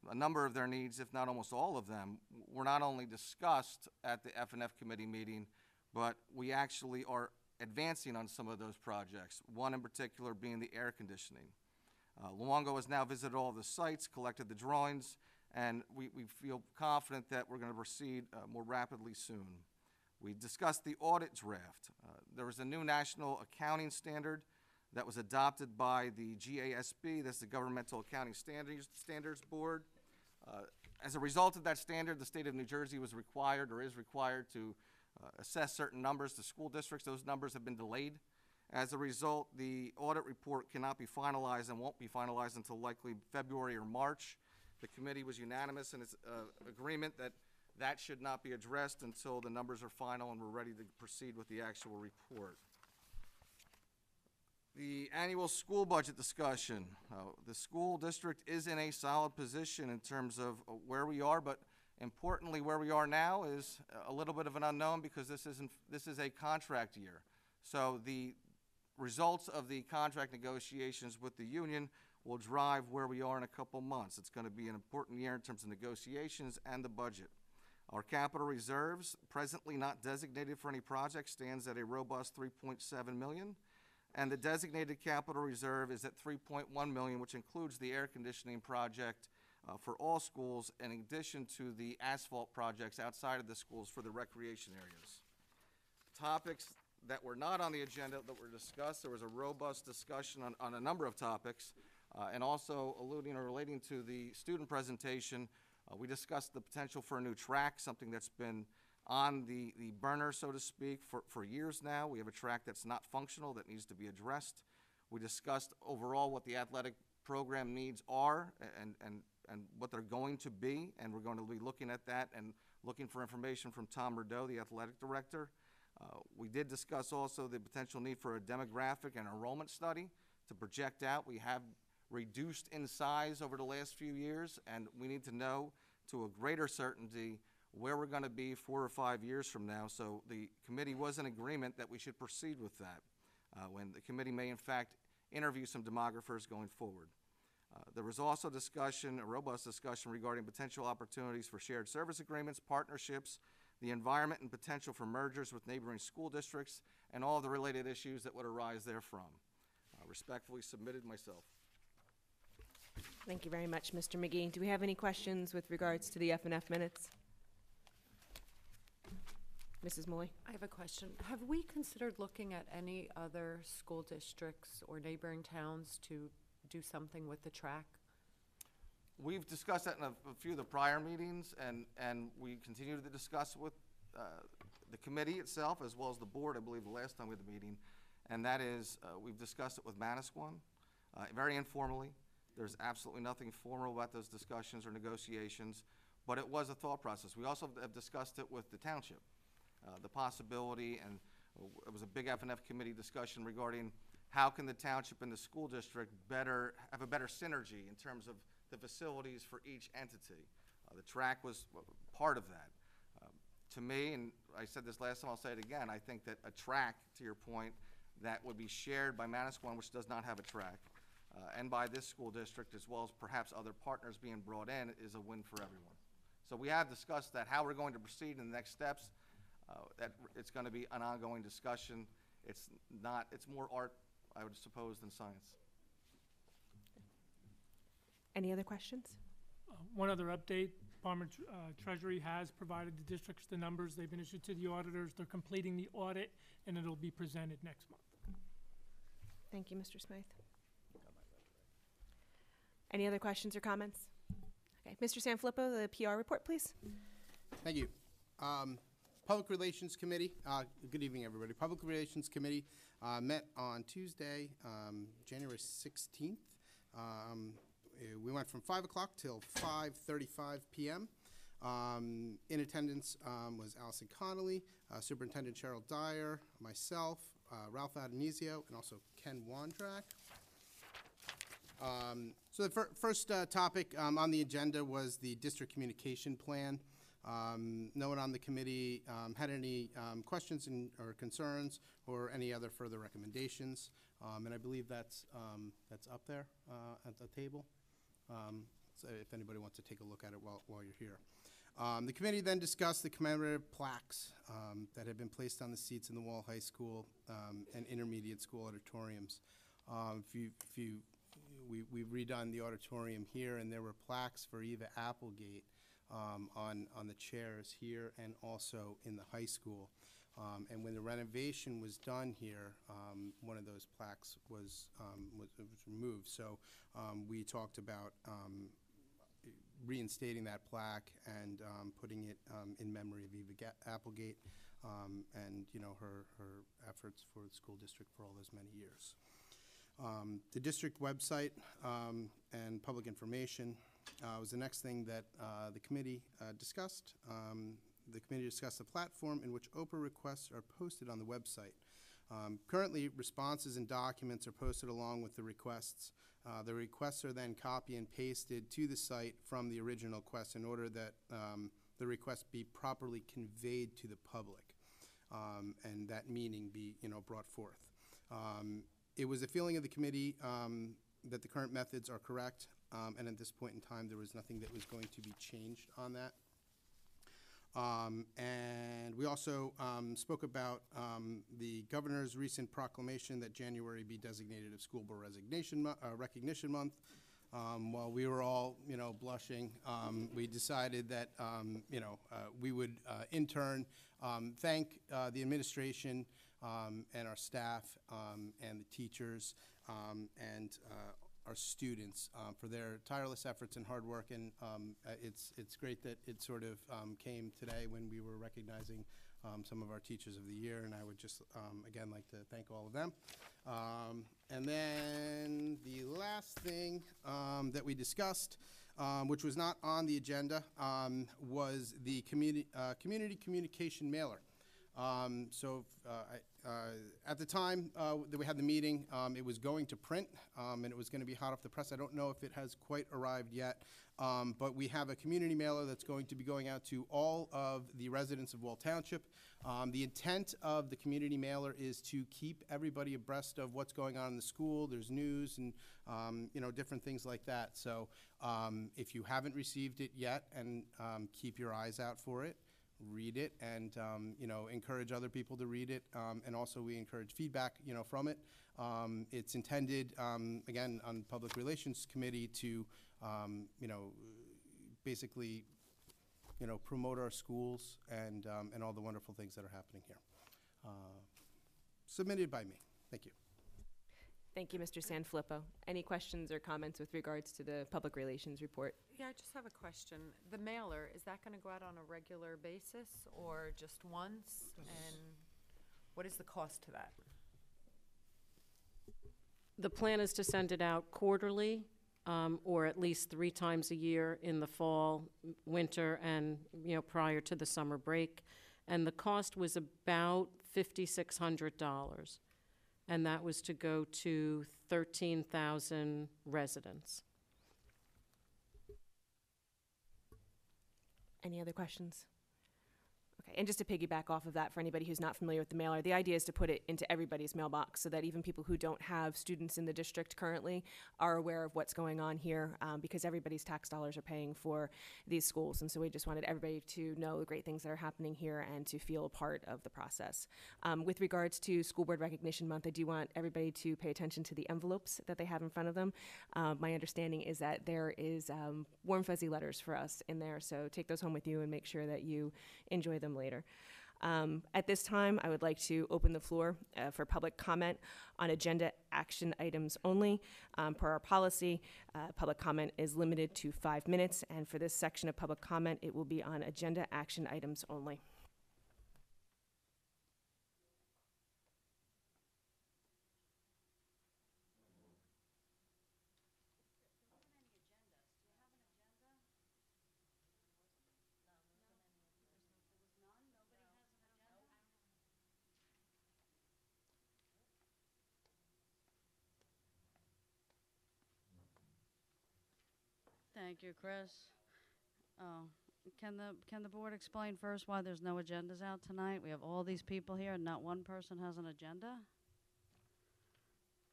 a number of their needs, if not almost all of them, were not only discussed at the F&F committee meeting, but we actually are advancing on some of those projects, one in particular being the air conditioning. Luongo has now visited all the sites, collected the drawings, and we feel confident that we're going to proceed more rapidly soon. We discussed the audit draft. There was a new national accounting standard that was adopted by the GASB, that's the Governmental Accounting Standards Board. As a result of that standard, the state of New Jersey was required, or is required, to assess certain numbers to school districts. Those numbers have been delayed. As a result, the audit report cannot be finalized and won't be finalized until likely February or March. The committee was unanimous in its agreement that that should not be addressed until the numbers are final and we're ready to proceed with the actual report. The annual school budget discussion. The school district is in a solid position in terms of where we are, but importantly, where we are now is a little bit of an unknown, because this is a contract year. So the results of the contract negotiations with the union will drive where we are in a couple months. It's going to be an important year in terms of negotiations and the budget. Our capital reserves, presently not designated for any project, stands at a robust $3.7 million. And the designated capital reserve is at $3.1 million, which includes the air conditioning project for all schools, in addition to the asphalt projects outside of the schools for the recreation areas. Topics that were not on the agenda that were discussed. There was a robust discussion on a number of topics, and also alluding or relating to the student presentation. We discussed the potential for a new track, something that's been on the burner, so to speak, for years now. We have a track that's not functional that needs to be addressed. We discussed overall what the athletic program needs are and what they're going to be, and we're going to be looking at that and looking for information from Tom Rideau, the athletic director. We did discuss also the potential need for a demographic and enrollment study to project out. We have reduced in size over the last few years, and we need to know to a greater certainty where we're going to be 4 or 5 years from now. So the committee was in agreement that we should proceed with that, when the committee may in fact interview some demographers going forward. There was also discussion, a robust discussion, regarding potential opportunities for shared service agreements, partnerships, the environment, and potential for mergers with neighboring school districts, and all the related issues that would arise therefrom. Respectfully submitted myself. Thank you very much, Mr. McGee. Do we have any questions with regards to the F&F minutes? Mrs. Moy? I have a question. Have we considered looking at any other school districts or neighboring towns to do something with the track? We've discussed that in a few of the prior meetings, and we continue to discuss with the committee itself as well as the board, I believe the last time we had the meeting, and that is we've discussed it with Manasquan very informally. There's absolutely nothing formal about those discussions or negotiations, but it was a thought process. We also have discussed it with the township, the possibility, and it was a big F&F committee discussion regarding how can the township and the school district have a better synergy in terms of the facilities for each entity. The track was part of that. To me, and I said this last time, I'll say it again, I think that a track, to your point, that would be shared by Manasquan, which does not have a track, and by this school district, as well as perhaps other partners being brought in, is a win for everyone. So we have discussed that, how we're going to proceed in the next steps. That it's going to be an ongoing discussion. It's more art, I would suppose, than science. Any other questions? One other update, Department Treasury has provided the districts the numbers. They've been issued to the auditors. They're completing the audit, and it'll be presented next month. Thank you, Mr. Smythe. Any other questions or comments? Okay, Mr. Sanfilippo, the PR report, please. Thank you. Public Relations Committee, good evening, everybody. Public Relations Committee met on Tuesday, January 16th. We went from 5 o'clock till 5:35 p.m. In attendance was Allison Connolly, Superintendent Cheryl Dyer, myself, Ralph Adonisio, and also Ken Wondrak. So the first topic on the agenda was the district communication plan. No one on the committee had any questions or concerns or any other further recommendations, and I believe that's up there at the table. So if anybody wants to take a look at it while you're here. The committee then discussed the commemorative plaques that had been placed on the seats in the Wall High School and intermediate school auditoriums. We've redone the auditorium here, and there were plaques for Eva Applegate on the chairs here and also in the high school. And when the renovation was done here, one of those plaques was removed. So we talked about reinstating that plaque and putting it in memory of Eva Applegate and her efforts for the school district for all those many years. The district website and public information was the next thing that the committee discussed. The committee discussed the platform in which OPRA requests are posted on the website. Currently, responses and documents are posted along with the requests. The requests are then copy and pasted to the site from the original request in order that the request be properly conveyed to the public and that meaning be brought forth. It was a feeling of the committee that the current methods are correct, and at this point in time, there was nothing that was going to be changed on that. And we also spoke about the governor's recent proclamation that January be designated a school board recognition month. While we were all, blushing, we decided that, we would in turn thank the administration and our staff and the teachers and our students for their tireless efforts and hard work, and it's great that it sort of came today when we were recognizing some of our teachers of the year, and I would just again like to thank all of them. And then the last thing that we discussed, which was not on the agenda, was the community communication mailer. At the time that we had the meeting, it was going to print, and it was going to be hot off the press. I don't know if it has quite arrived yet, but we have a community mailer that's going to be going out to all of the residents of Wall Township. The intent of the community mailer is to keep everybody abreast of what's going on in the school. There's news and different things like that. So if you haven't received it yet, and keep your eyes out for it. Read it and encourage other people to read it, and also we encourage feedback from it. It's intended again on Public Relations Committee to basically promote our schools and all the wonderful things that are happening here. Submitted by me. Thank you. Thank you, Mr. Sanfilippo. Any questions or comments with regards to the public relations report? Yeah, I just have a question. The mailer, is that going to go out on a regular basis or just once? And what is the cost to that? The plan is to send it out quarterly, or at least 3 times a year in the fall, winter, and, prior to the summer break. And the cost was about $5,600. And that was to go to 13,000 residents. Any other questions? Okay, and just to piggyback off of that, for anybody who's not familiar with the mailer, the idea is to put it into everybody's mailbox so that even people who don't have students in the district currently are aware of what's going on here, because everybody's tax dollars are paying for these schools. And so we just wanted everybody to know the great things that are happening here and to feel a part of the process. With regards to School Board Recognition Month, I do want everybody to pay attention to the envelopes that they have in front of them. My understanding is that there is warm, fuzzy letters for us in there, so take those home with you and make sure that you enjoy them later. At this time, I would like to open the floor for public comment on agenda action items only. Per our policy, public comment is limited to 5 minutes, and for this section of public comment, it will be on agenda action items only. Thank you, Chris. Can the board explain first why there's no agendas out tonight? We have all these people here and not one person has an agenda?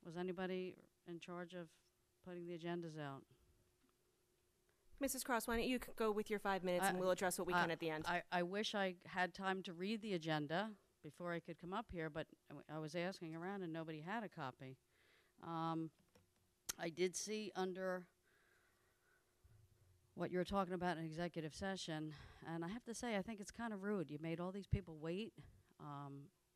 Was anybody in charge of putting the agendas out? Mrs. Cross, why don't you go with your 5 minutes and we'll address what we can at the end. I wish I had time to read the agenda before I could come up here, but I was asking around and nobody had a copy. I did see under what you were talking about in executive session, and I have to say, I think it's kind of rude. You made all these people wait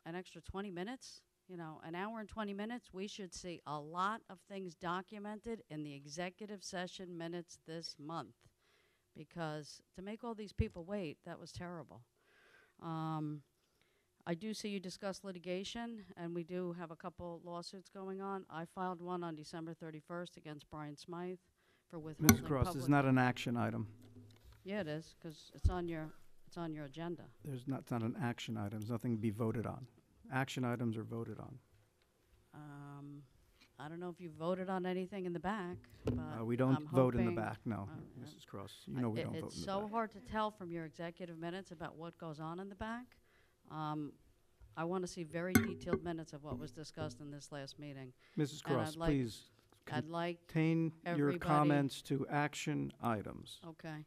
an extra 20 minutes, an hour and 20 minutes. We should see a lot of things documented in the executive session minutes this month, because to make all these people wait, that was terrible. I do see you discuss litigation, and we do have a couple lawsuits going on. I filed one on December 31st against Brian Smythe for withholding Ms. Cross, public. this is not an action item. Yeah, it is, because it's on your agenda. It's not an action item. There's nothing to be voted on. Action items are voted on. I don't know if you voted on anything in the back, but We don't I'm vote in the hoping- back, no, Mrs. Cross. You know we don't vote in the back. It's so hard to tell from your executive minutes about what goes on in the back. I want to see very detailed minutes of what was discussed in this last meeting. Mrs. And Cross, please I'd like contain your everybody- comments to action items. Okay.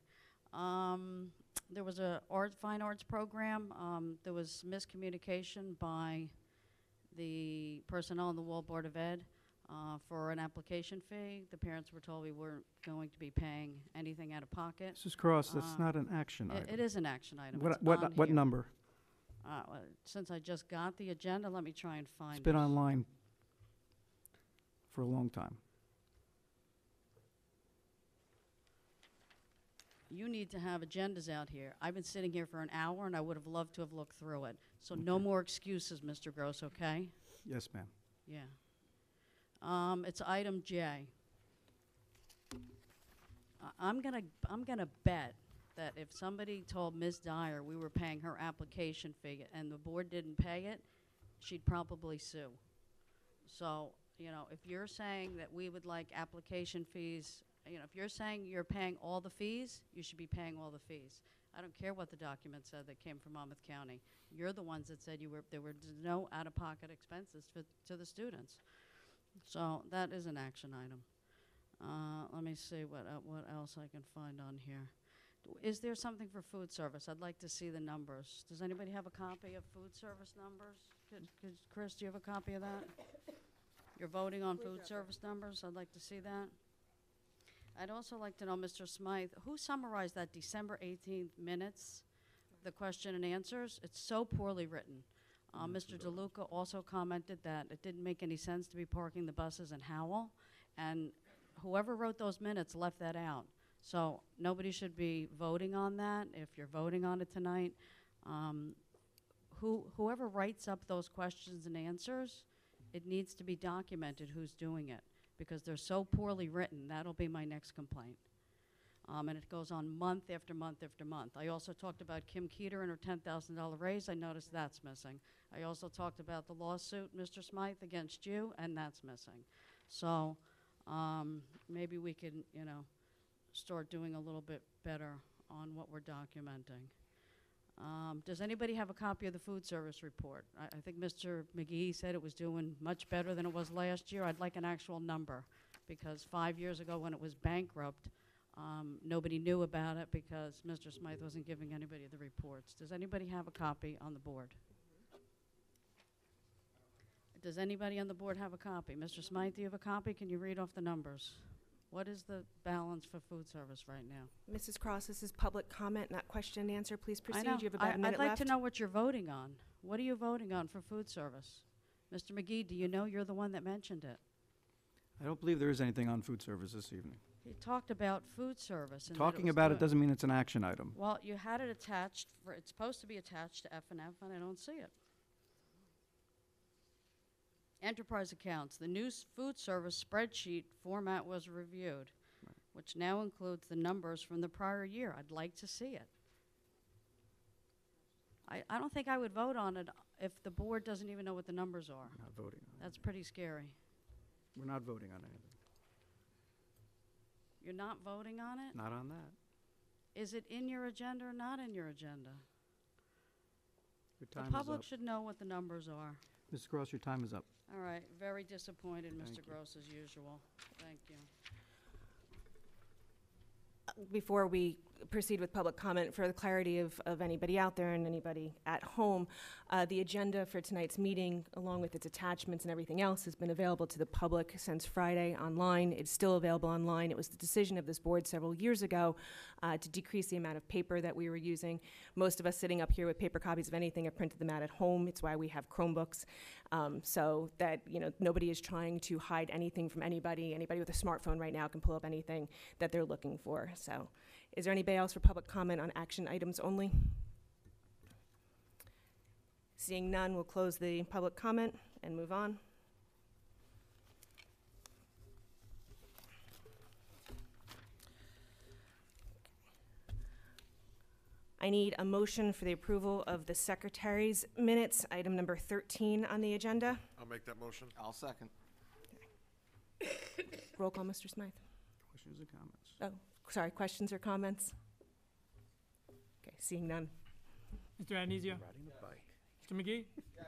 There was a fine arts program. There was miscommunication by the personnel in the Wall Board of Ed for an application fee. The parents were told we weren't going to be paying anything out of pocket. Mrs. Cross, that's not an action item. It is an action item. What, It's what, on what here. number? Since I just got the agenda, let me try and find It's been it. online for a long time. You need to have agendas out here. I've been sitting here for an hour, and I would have loved to have looked through it. So no more excuses, Mr. Gross, okay? Yes, ma'am. Yeah. It's item J. I'm gonna bet that if somebody told Ms. Dyer we were paying her application fee and the board didn't pay it, she'd probably sue. So, if you're saying that we would like application fees, if you're saying you're paying all the fees, you should be paying all the fees. I don't care what the document said that came from Monmouth County. You're the ones that said there were no out-of-pocket expenses to the students. So that is an action item. Let me see what else I can find on here. Is there something for food service? I'd like to see the numbers. Does anybody have a copy of food service numbers? Chris, do you have a copy of that? You're voting on food service numbers? I'd like to see that. I'd also like to know, Mr. Smythe, who summarized that December 18th minutes, the question and answers? It's so poorly written. Mr. DeLuca also commented that it didn't make any sense to be parking the buses in Howell, and whoever wrote those minutes left that out. So nobody should be voting on that if you're voting on it tonight. Whoever writes up those questions and answers, it needs to be documented who's doing it. because they're so poorly written. That'll be my next complaint. And it goes on month after month after month. I also talked about Kim Keeter and her $10,000 raise. I noticed that's missing. I also talked about the lawsuit, Mr. Smythe, against you, and that's missing. So maybe we can, start doing a little bit better on what we're documenting. Does anybody have a copy of the food service report? I think Mr. McGee said it was doing much better than it was last year. I'd like an actual number, because 5 years ago when it was bankrupt, nobody knew about it because Mr. Smythe wasn't giving anybody the reports. Does anybody have a copy on the board? Does anybody on the board have a copy? Mr. Smythe, do you have a copy? Can you read off the numbers? What is the balance for food service right now? Mrs. Cross, this is public comment, not question and answer. Please proceed. I know. You have about a minute I'd like left. to know what you're voting on. What are you voting on for food service? Mr. McGee, do you know? You're the one that mentioned it. I don't believe there is anything on food service this evening. He talked about food service. And that Talking was about it good. doesn't mean it's an action item. Well, you had it attached, it's supposed to be attached to F&F, and I don't see it. Enterprise accounts, the new food service spreadsheet format was reviewed, which now includes the numbers from the prior year. I'd like to see it. I don't think I would vote on it if the board doesn't even know what the numbers are. Not voting on That's pretty scary. it. We're not voting on anything. You're not voting on it? Not on that. Is it in your agenda or not in your agenda? Your The time is public up. should know what the numbers are. Mrs. Cross, your time is up. All right, very disappointed, Mr. Thank you. Gross, as usual. Thank you. Before we proceed with public comment, for the clarity of anybody out there and anybody at home, the agenda for tonight's meeting, along with its attachments and everything else, has been available to the public since Friday online. It's still available online. It was the decision of this board several years ago to decrease the amount of paper that we were using. Most of us sitting up here with paper copies of anything have printed them out at home. It's why we have Chromebooks, so that nobody is trying to hide anything from anybody. Anybody with a smartphone right now can pull up anything that they're looking for. So, is there anybody else for public comment on action items only? Seeing none, we'll close the public comment and move on. I need a motion for the approval of the secretary's minutes, item number 13 on the agenda. I'll make that motion. I'll second. Roll call, Mr. Smythe. Questions or comments? Oh, sorry, questions or comments? Okay, seeing none. Mr. Adenizio? Riding a bike. Mr. McGee? Yes.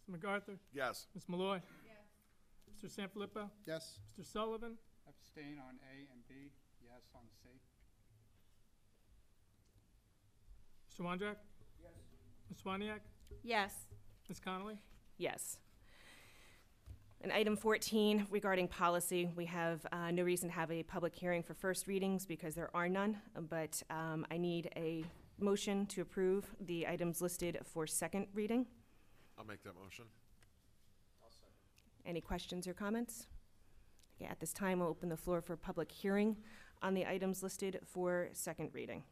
Mr. MacArthur? Yes. Ms. Malloy? Mr. Sanfilippo? Yes. Mr. Sullivan? Abstain on A and B, yes on C. Mr. Wondrak? Yes. Ms. Swaniak? Yes. Ms. Connolly? Yes. And item 14, regarding policy, we have no reason to have a public hearing for first readings because there are none, but I need a motion to approve the items listed for second reading. I'll make that motion. Any questions or comments? Okay, at this time, we'll open the floor for public hearing on the items listed for second reading.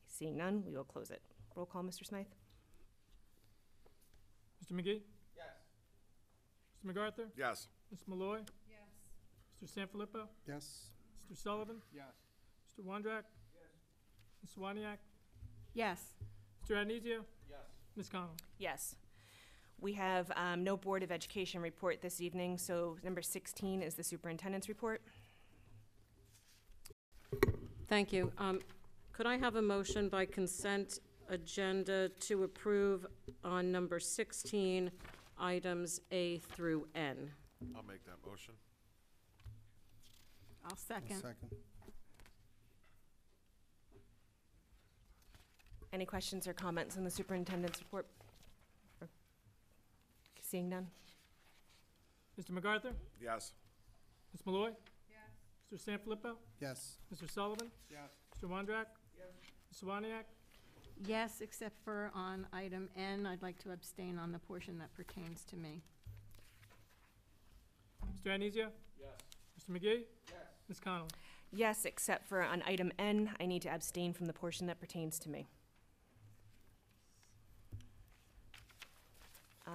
Seeing none, we will close it. Roll call, Mr. Smythe. Mr. McGee? Yes. Mr. MacArthur? Yes. Ms. Malloy? Yes. Mr. Sanfilippo? Yes. Mr. Sullivan? Yes. Mr. Wondrak? Ms. Swaniak? Yes. Mr. Adenizio? Yes. Ms. Connolly? Yes. We have no Board of Education report this evening, so number 16 is the superintendent's report. Thank you. Could I have a motion by consent agenda to approve on number 16, items A through N? I'll make that motion. I'll second. Second. Any questions or comments on the superintendent's report? Seeing none? Mr. MacArthur? Yes. Ms. Malloy? Yes. Mr. Sanfilippo? Yes. Mr. Sullivan? Yes. Mr. Wondrak? Ms. Swaniak? Yes, except for on item N, I'd like to abstain on the portion that pertains to me. Mr. Adenizio? Yes. Mr. McGee? Yes. Ms. Connolly? Yes, except for on item N, I need to abstain from the portion that pertains to me.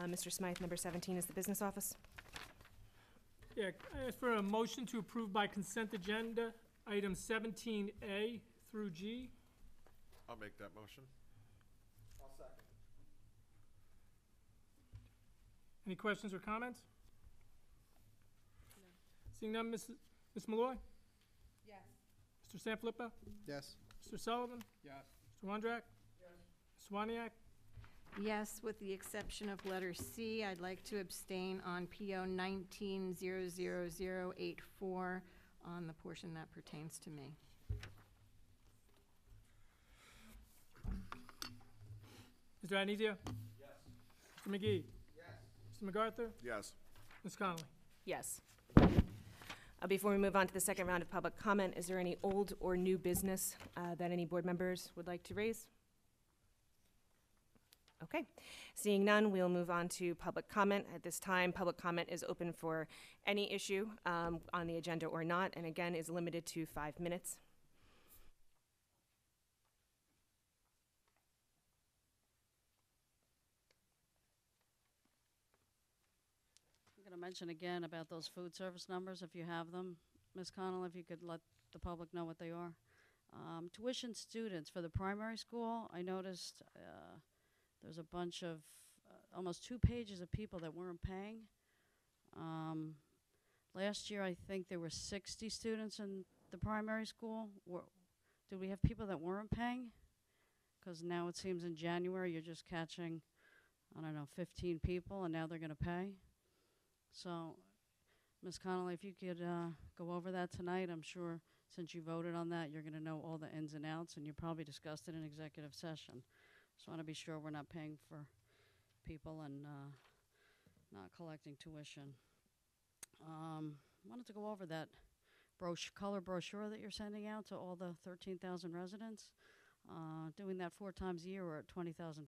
Mr. Smythe, number 17 is the business office. Yeah, I ask for a motion to approve by consent agenda, items 17A through G. I'll make that motion. I'll second. Any questions or comments? Seeing none, Ms. Malloy? Yes. Mr. Sanfilippo? Yes. Mr. Sullivan? Yes. Mr. Wondrak? Ms. Waniak? Yes, with the exception of letter C, I'd like to abstain on PO 19-00084 on the portion that pertains to me. Mr. Anizio? Yes. Mr. McGee? Yes. Mr. MacArthur? Yes. Ms. Connolly? Yes. Before we move on to the second round of public comment, is there any old or new business that any board members would like to raise? Okay. Seeing none, we'll move on to public comment. At this time, public comment is open for any issue on the agenda or not, and again, is limited to 5 minutes. I'm going to mention again about those food service numbers, if you have them. Ms. Connell, if you could let the public know what they are. Tuition students for the primary school, I noticed there's a bunch of, almost 2 pages of people that weren't paying. Last year, I think there were 60 students in the primary school. Did we have people that weren't paying? Because now it seems in January you're just catching, I don't know, 15 people, and now they're going to pay. So, Ms. Connolly, if you could go over that tonight, I'm sure since you voted on that, you're going to know all the ins and outs, and you probably discussed it in executive session. Just want to be sure we're not paying for people and not collecting tuition. Wanted to go over that color brochure that you're sending out to all the 13,000 residents. Doing that 4 times a year, we're at 20,000